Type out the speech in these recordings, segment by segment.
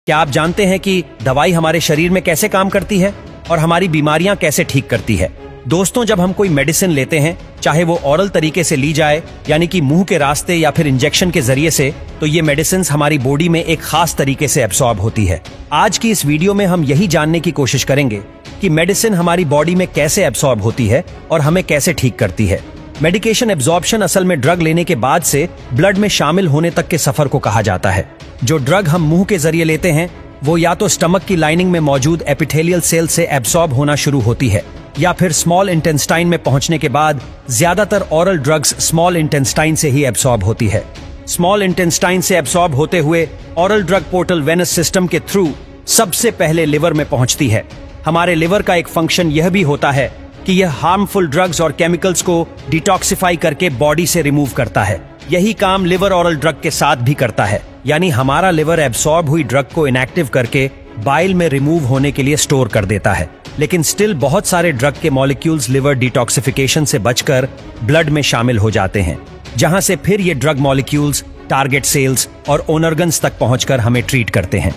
क्या आप जानते हैं कि दवाई हमारे शरीर में कैसे काम करती है और हमारी बीमारियां कैसे ठीक करती है? दोस्तों, जब हम कोई मेडिसिन लेते हैं, चाहे वो ओरल तरीके से ली जाए यानी कि मुंह के रास्ते या फिर इंजेक्शन के जरिए से, तो ये मेडिसिन हमारी बॉडी में एक खास तरीके से एब्सॉर्ब होती है। आज की इस वीडियो में हम यही जानने की कोशिश करेंगे कि मेडिसिन हमारी बॉडी में कैसे एब्सॉर्ब होती है और हमें कैसे ठीक करती है। मेडिकेशन एब्जॉर्प्शन असल में ड्रग लेने के बाद से ब्लड में शामिल होने तक के सफर को कहा जाता है। जो ड्रग हम मुंह के जरिए लेते हैं वो या तो स्टमक की लाइनिंग में मौजूद एपिथेलियल सेल से एब्सॉर्ब होना शुरू होती है या फिर स्मॉल इंटेस्टाइन में पहुंचने के बाद ज्यादातर ओरल ड्रग्स स्मॉल इंटेस्टाइन से ही एब्सॉर्ब होती है। स्मॉल इंटेस्टाइन से एब्सॉर्ब होते हुए oral drug portal venous system के थ्रू सबसे पहले लिवर में पहुंचती है। हमारे लिवर का एक फंक्शन यह भी होता है कि यह हार्मफुल ड्रग्स और केमिकल्स को डिटॉक्सिफाई करके बॉडी से रिमूव करता है। यही काम लिवर ओरल ड्रग के साथ भी करता है, यानी हमारा लिवर एब्सॉर्ब हुई ड्रग को इनएक्टिव करके बाइल में रिमूव होने के लिए स्टोर कर देता है। लेकिन स्टिल बहुत सारे ड्रग के मॉलिक्यूल्स लिवर डिटॉक्सिफिकेशन से बचकर ब्लड में शामिल हो जाते हैं, जहां से फिर ये ड्रग मॉलिक्यूल्स टारगेट सेल्स और ओनर्गन्स तक पहुंचकर हमें ट्रीट करते हैं।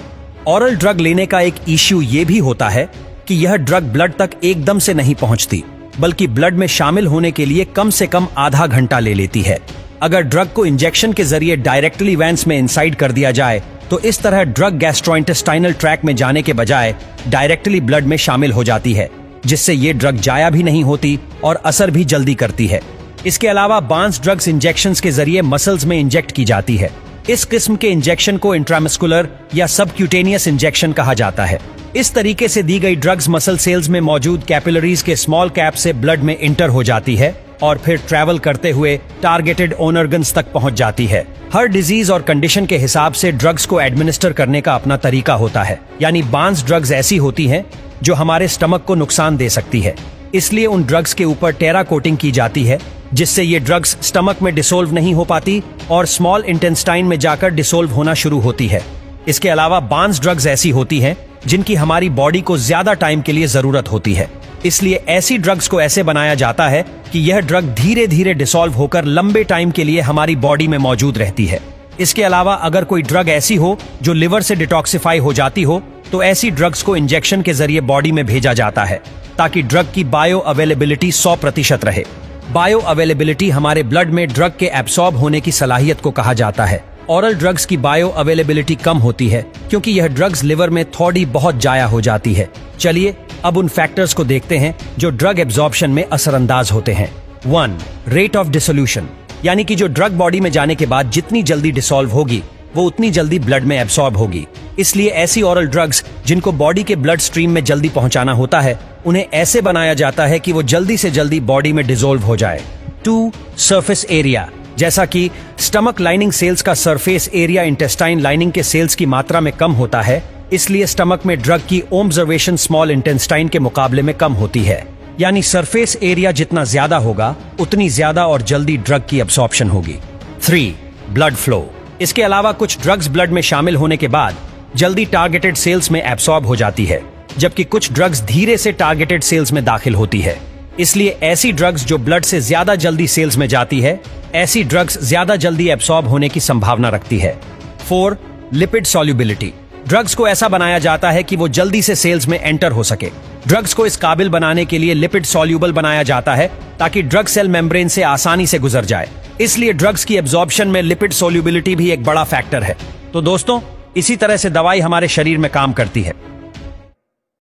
ओरल ड्रग लेने का एक इश्यू ये भी होता है कि यह ड्रग ब्लड तक एकदम से नहीं पहुंचती, बल्कि ब्लड में शामिल होने के लिए कम से कम आधा घंटा ले लेती है। अगर ड्रग को इंजेक्शन के जरिए डायरेक्टली वेंस में इंसाइड कर दिया जाए तो इस तरह ड्रग गैस्ट्रोइंटेस्टाइनल ट्रैक में जाने के बजाय डायरेक्टली ब्लड में शामिल हो जाती है, जिससे ये ड्रग जाया भी नहीं होती और असर भी जल्दी करती है। इसके अलावा बांस ड्रग्स इंजेक्शंस के जरिए मसल्स में इंजेक्ट की जाती है। इस किस्म के इंजेक्शन को इंट्रामस्कुलर या सबक्यूटेनियस इंजेक्शन कहा जाता है। इस तरीके से दी गई ड्रग्स मसल सेल्स में मौजूद कैपिलरीज के स्मॉल कैप से ब्लड में इंटर हो जाती है और फिर ट्रैवल करते हुए टारगेटेड ओनर्गन्स तक पहुंच जाती है। हर डिजीज और कंडीशन के हिसाब से ड्रग्स को एडमिनिस्टर करने का अपना तरीका होता है, यानी बांस ड्रग्स ऐसी होती हैं जो हमारे स्टमक को नुकसान दे सकती है, इसलिए उन ड्रग्स के ऊपर टेरा कोटिंग की जाती है, जिससे ये ड्रग्स स्टमक में डिसोल्व नहीं हो पाती और स्मॉल इंटेस्टाइन में जाकर डिसोल्व होना शुरू होती है। इसके अलावा बांस ड्रग्स ऐसी होती हैं जिनकी हमारी बॉडी को ज्यादा टाइम के लिए जरूरत होती है, इसलिए ऐसी ड्रग्स को ऐसे बनाया जाता है कि यह ड्रग धीरे धीरे डिसॉल्व होकर लंबे टाइम के लिए हमारी बॉडी में मौजूद रहती है। इसके अलावा अगर कोई ड्रग ऐसी हो जो लिवर से डिटॉक्सिफाई हो जाती हो तो ऐसी ड्रग्स को इंजेक्शन के जरिए बॉडी में भेजा जाता है ताकि ड्रग की बायो अवेलेबिलिटी 100% रहे। बायो अवेलेबिलिटी हमारे ब्लड में ड्रग के एब्सॉर्ब होने की सलाहियत को कहा जाता है। ओरल ड्रग्स की बायो अवेलेबिलिटी कम होती है क्योंकि यह ड्रग्स लिवर में थोड़ी बहुत जाया हो जाती है। चलिए अब उन फैक्टर्स को देखते हैं जो ड्रग एब्जॉर्प्शन में असरअंदाज होते हैं। 1. रेट ऑफ डिसोल्यूशन, यानी कि जो ड्रग बॉडी में जाने के बाद जितनी जल्दी डिसॉल्व होगी वो उतनी जल्दी ब्लड में एब्सॉर्ब होगी। इसलिए ऐसी ओरल ड्रग्स जिनको बॉडी के ब्लड स्ट्रीम में जल्दी पहुंचाना होता है उन्हें ऐसे बनाया जाता है कि वो जल्दी से जल्दी बॉडी में डिसॉल्व हो जाए। 2. सरफेस एरिया, जैसा कि स्टमक लाइनिंग सेल्स का सरफेस एरिया इंटेस्टाइन लाइनिंग के सेल्स की मात्रा में कम होता है, इसलिए स्टमक में ड्रग की ऑब्जर्वेशन स्मॉल इंटेस्टाइन के मुकाबले में कम होती है। यानी सरफेस एरिया जितना ज्यादा होगा उतनी ज्यादा और जल्दी ड्रग की अब्सॉर्प्शन होगी। 3. ब्लड फ्लो, इसके अलावा कुछ ड्रग्स ब्लड में शामिल होने के बाद जल्दी टारगेटेड सेल्स में एब्सॉर्ब हो जाती है, जबकि कुछ ड्रग्स धीरे से टारगेटेड सेल्स में दाखिल होती है। इसलिए ऐसी ड्रग्स जो ब्लड से ज्यादा जल्दी सेल्स में जाती है, ऐसी ड्रग्स ज्यादा जल्दी एब्सॉर्ब होने की संभावना रखती है। 4. लिपिड सॉल्युबिलिटी, ड्रग्स को ऐसा बनाया जाता है कि वो जल्दी से सेल्स में एंटर हो सके। ड्रग्स को इस काबिल बनाने के लिए लिपिड सॉल्युबल बनाया जाता है ताकि ड्रग सेल मेम्ब्रेन से आसानी से गुजर जाए। इसलिए ड्रग्स की एब्जॉर्प्शन में लिपिड सॉल्युबिलिटी भी एक बड़ा फैक्टर है। तो दोस्तों, इसी तरह से दवाई हमारे शरीर में काम करती है।